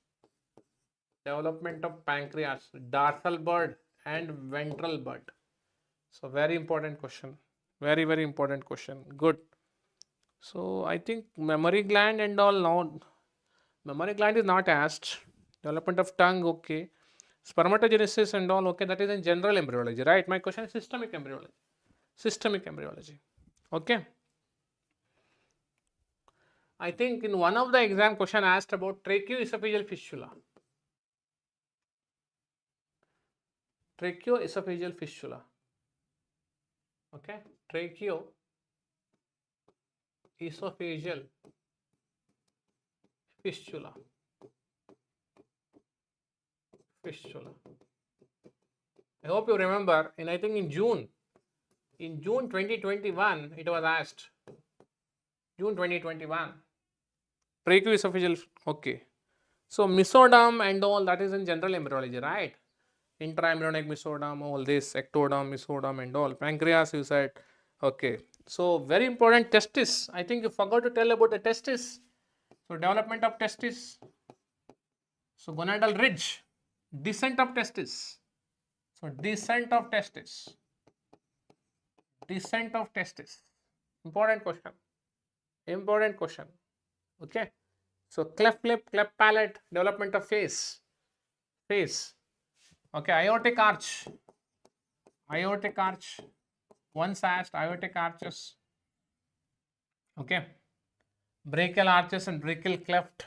Development of pancreas. Dorsal bud and ventral bud. So very important question. Very, very important question. Good. So I think mammary gland and all now. Mammary gland is not asked. Development of tongue, okay. Spermatogenesis and all, okay. That is in general embryology, right? My question is systemic embryology. Systemic embryology. Okay. I think in one of the exam question asked about tracheoesophageal fistula. Tracheoesophageal fistula. Okay. Tracheoesophageal fistula. Fistula. I hope you remember, I think in June 2021, it was asked. June 2021. Tracheoesophageal, okay. So mesoderm and all, that is in general embryology, right? Intraembryonic mesoderm, all this, ectoderm, mesoderm and all. Pancreas, you said, okay. So very important, testis. I think you forgot to tell about the testis. So development of testis. So gonadal ridge, descent of testis. So descent of testis. Descent of testis. Important question. Important question. Okay. So cleft lip, cleft palate, development of face. Face. Okay. Aortic arch. Aortic arch. Once asked, aortic arches. Okay. Brachial arches and brachial cleft.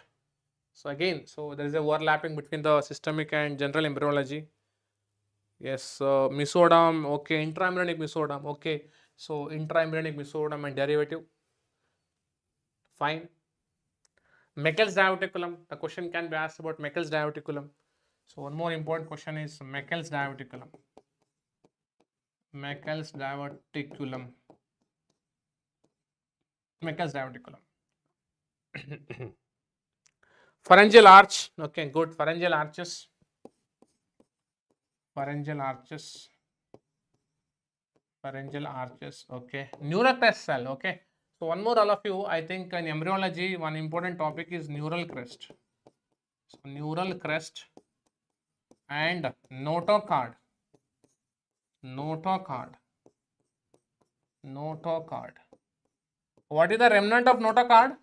So again, so there is a overlapping between the systemic and general embryology. Yes, mesoderm, okay, intraembryonic mesoderm, okay. So intraembryonic mesoderm and derivative, fine. Meckel's diverticulum, the question can be asked about Meckel's diverticulum. So one more important question is Meckel's diverticulum. Meckel's diverticulum. Meckel's diverticulum. Pharyngeal arch, okay, good. Pharyngeal arches. Pharyngeal arches. Pharyngeal arches, okay. Neural crest cell, okay. So one more, all of you, I think in embryology, one important topic is neural crest. So neural crest and notocard. Notocard. Notocard. What is the remnant of notocard?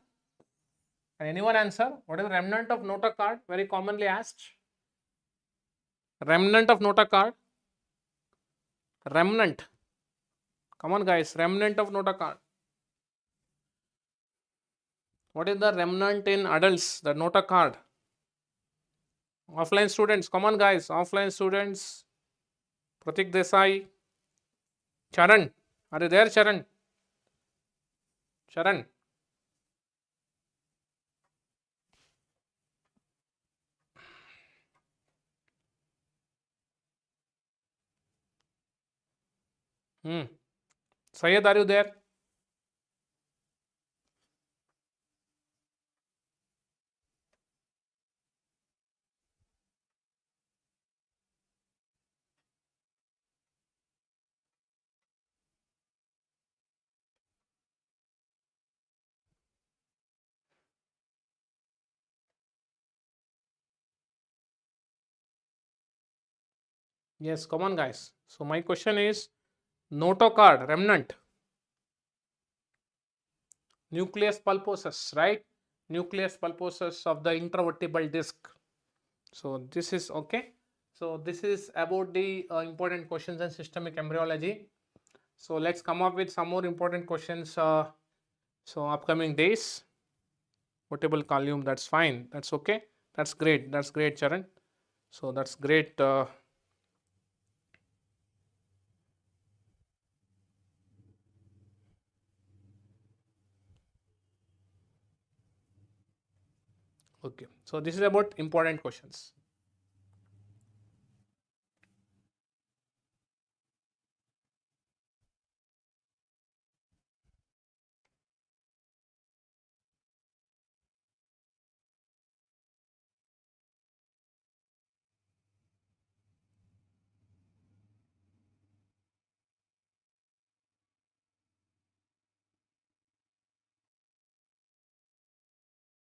Can anyone answer? What is the remnant of notocard? Very commonly asked. Remnant of notocard. Remnant. Come on, guys. Remnant of notocard. What is the remnant in adults? The notocard. Offline students. Come on, guys. Offline students. Pratik Desai. Charan. Are you there, Charan? Charan. Syed, are you there? Yes, come on, guys. So my question is notocard, remnant. Nucleus pulposus, right? Nucleus pulposus of the intravertebral disc. So this is okay. So this is about the important questions in systemic embryology. So let's come up with some more important questions. So upcoming days. Vertebral column, that's fine. That's okay. That's great. That's great, Charan. So that's great. Okay. So this is about important questions.